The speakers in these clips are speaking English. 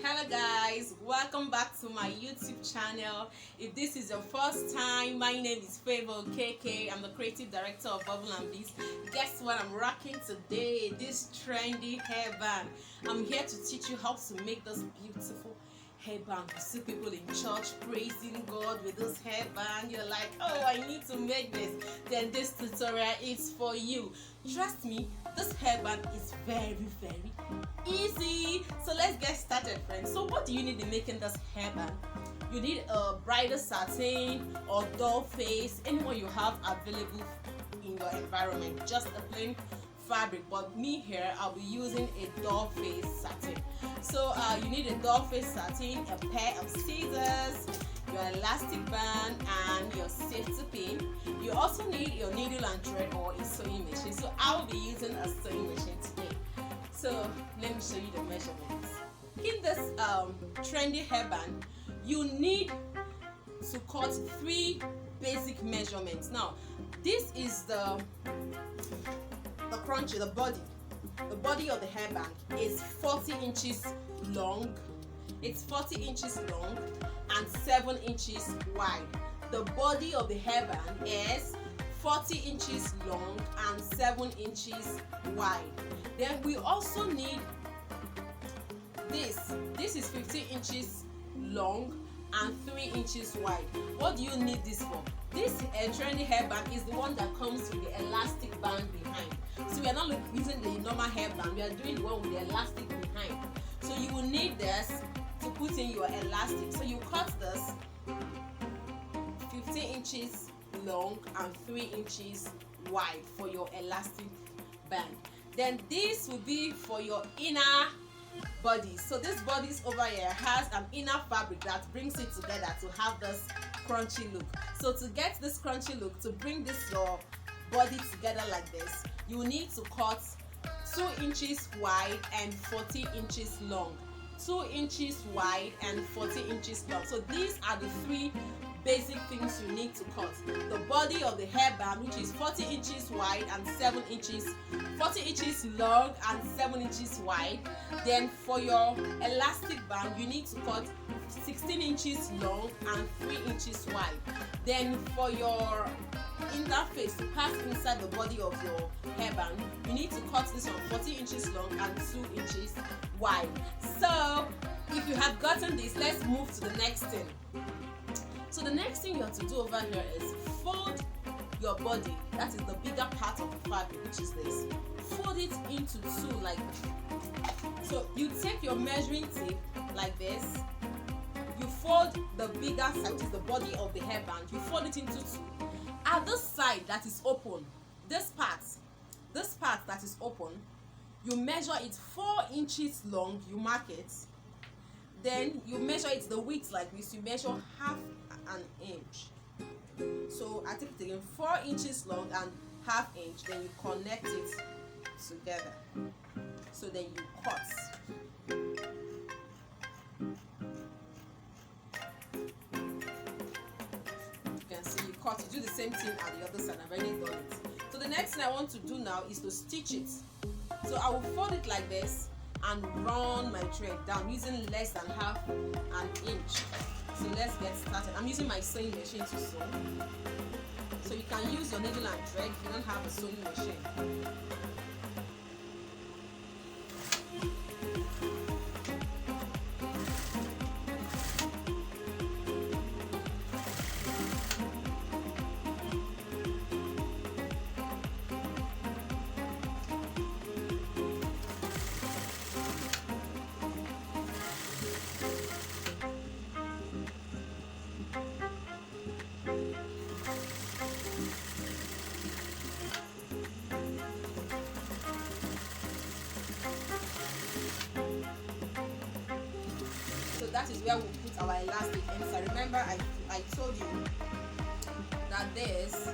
Hello guys, welcome back to my YouTube channel. If this is your first time, my name is Favor KK. I'm the creative director of Bubble and Beast. Guess what I'm rocking today? This trendy hairband. I'm here to teach you how to make this beautiful hairband. You see people in church praising God with this hairband. You're like, oh, I need to make this. Then this tutorial is for you. Trust me, this hairband is very easy. So let's get started, friends. So what do you need in making this hairband? You need a bridal satin or doll face, anyone you have available in your environment, just a plain fabric. But me here, I'll be using a doll face satin. So you need a doll face satin, a pair of scissors, your elastic band, and your safety pin. You also need your needle and thread or a sewing machine. So I'll be using a sewing machine today. So let me show you the measurements. In this trendy hairband, you need to cut 3 basic measurements. Now, this is the crunchie, the body. The body of the hairband is 40 inches long. It's 40 inches long and 7 inches wide. The body of the hairband is 40 inches long and 7 inches wide. Then we also need this. This is 15 inches long and 3 inches wide. What do you need this for? This trendy hairband is the one that comes with the elastic band behind. So we are not using the normal hairband, we are doing the one with the elastic behind. So you will need this to put in your elastic. So you cut this 15 inches long and 3 inches wide for your elastic band. Then this will be for your inner body. So this bodies over here has an inner fabric that brings it together to have this crunchy look. So to get this crunchy look, to bring this your body together like this, you need to cut 2 inches wide and 40 inches long. 2 inches wide and 40 inches long. So these are the 3 basic things you need to cut. The body of the hairband, which is 40 inches wide and 7 inches, 40 inches long and 7 inches wide. Then for your elastic band, you need to cut 16 inches long and 3 inches wide. Then for your interface to pass inside the body of your hairband, you need to cut this one 40 inches long and 2 inches wide. So if you have gotten this, let's move to the next thing. So the next thing you have to do over here is fold your body. That is the bigger part of the fabric, which is this. Fold it into 2 like this. So you take your measuring tape like this. You fold the bigger side, which is the body of the hairband. You fold it into 2. At this side that is open, this part that is open, you measure it 4 inches long. You mark it. Then you measure it the width like this. You measure half an inch. So I take it again, 4 inches long and half inch. Then you connect it together. So then you cut. You can see you cut. You do the same thing at the other side. I've already done it. So the next thing I want to do now is to stitch it. So I will fold it like this and run my thread down using less than half an inch. So let's get started. I'm using my sewing machine to sew. So you can use your needle and thread if you don't have a sewing machine. That is where we put our elastic inside. Remember I told you that this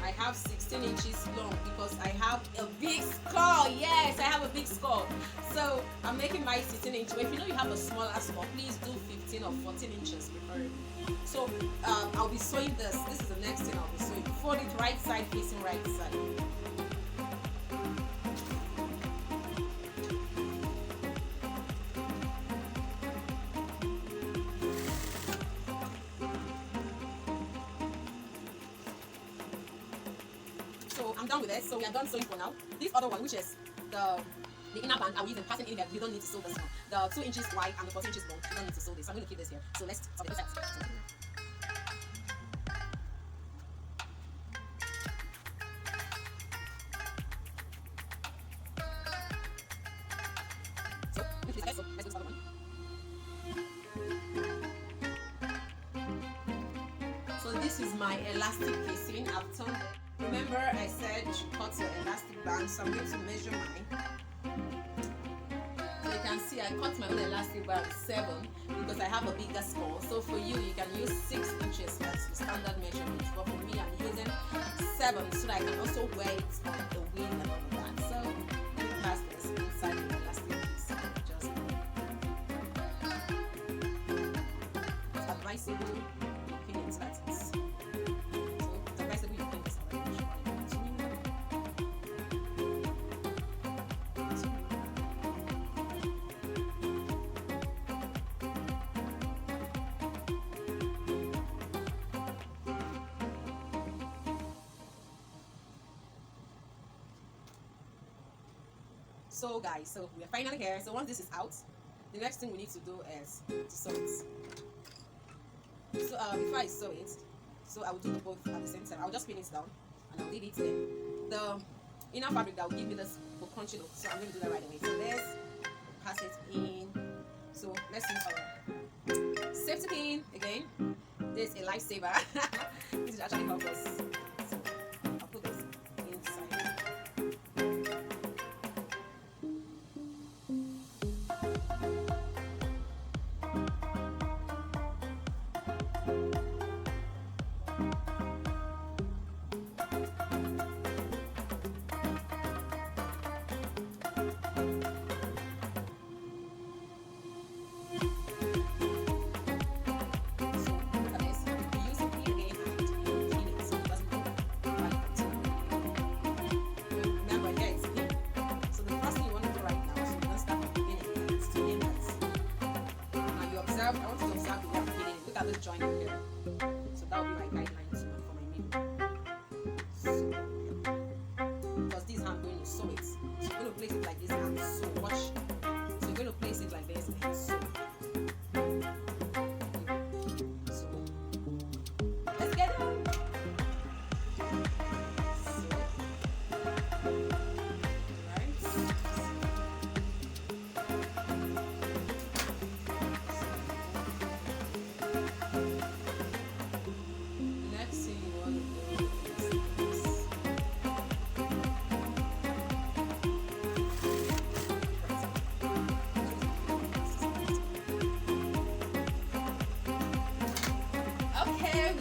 I have 16 inches long because I have a big skull. Yes, I have a big skull. So I'm making my 16 inch. But if you know you have a smaller skull, please do 15 or 14 inches preferably. So I'll be sewing this. This is the next thing I'll be sewing. Fold it right side facing right side. done with it. So we are done sewing for now. This other one, which is the inner band, I will use in passing in here. You don't need to sew this one. The 2 inches wide and the 14 inches long. You don't need to sew this. So I'm going to keep this here. So let's sew this. So let's do this other one. So this is my elastic casing. I've turned it. Remember I said you should cut your elastic band, so I'm going to measure mine. So you can see I cut my own elastic band 7 because I have a bigger small. So for you, you can use 6 inches as the standard measurement. But for me, I'm using 7 so that I can also wear it on the wind and all of that. So let me pass this inside the elastic piece. Just it's advisable looking into that. So guys, so we are finally here. So once this is out, the next thing we need to do is to sew it. So before I sew it, so I will do the both at the same time. I'll just pin it down and I'll leave it there. The inner fabric that will give me this crunchy look. So I'm going to do that right away. So let's pass it in. So let's use our safety pin again. This is a lifesaver. This is actually help us. So I'll put this inside. I want to observe the way I'm feeling it. Look at this joint here. So that will be my guidelines for my meal. So, because this I'm going to sew it. So you're going to place it like this and sew. Watch. So you're going to place it like this and sew. So let's get it.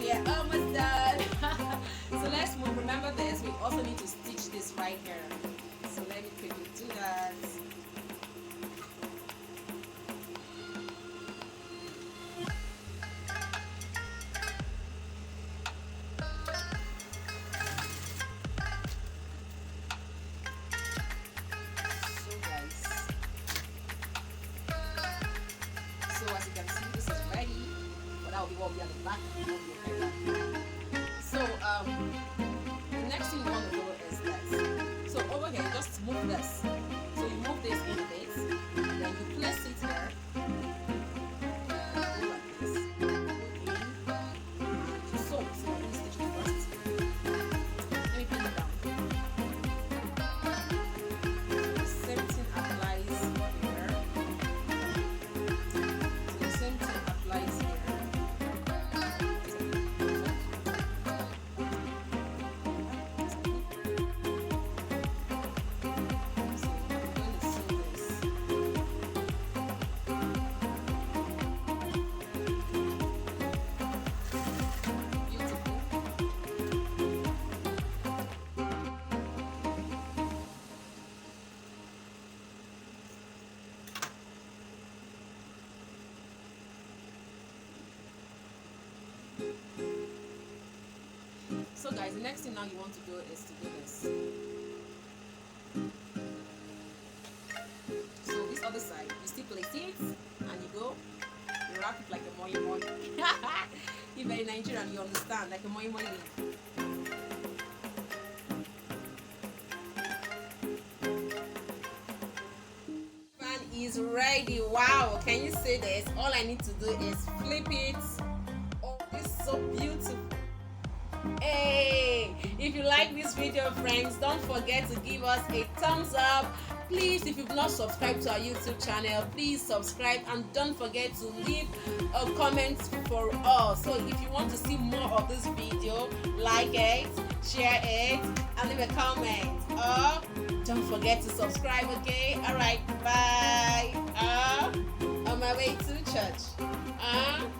We are almost done. So let's move. Remember this, we also need to stitch this right here. So let me quickly do that. So guys, so as you can see, this is ready. That will be what will be at the back. So the next thing you want to do is this. So over here, just move this. So you move this in a bit, then you place it here. Go like this. Go in. To sew. So I'm going to stitch it first. Let me pin it down. The same thing applies here. So the same thing applies here. So guys, the next thing now you want to do is to do this. So this other side, you still place it and you go, you wrap it like a moi moi. If you're in Nigeria, you understand, like a moi moi leaf. is ready. Wow, can you see this? All I need to do is flip it. Oh, this is so beautiful. Hey, if you like this video, friends, don't forget to give us a thumbs up. Please, if you've not subscribed to our YouTube channel, please subscribe, and don't forget to leave a comment for us. So if you want to see more of this video, like it, share it, and leave a comment. Don't forget to subscribe, okay? Alright, bye. On my way to church.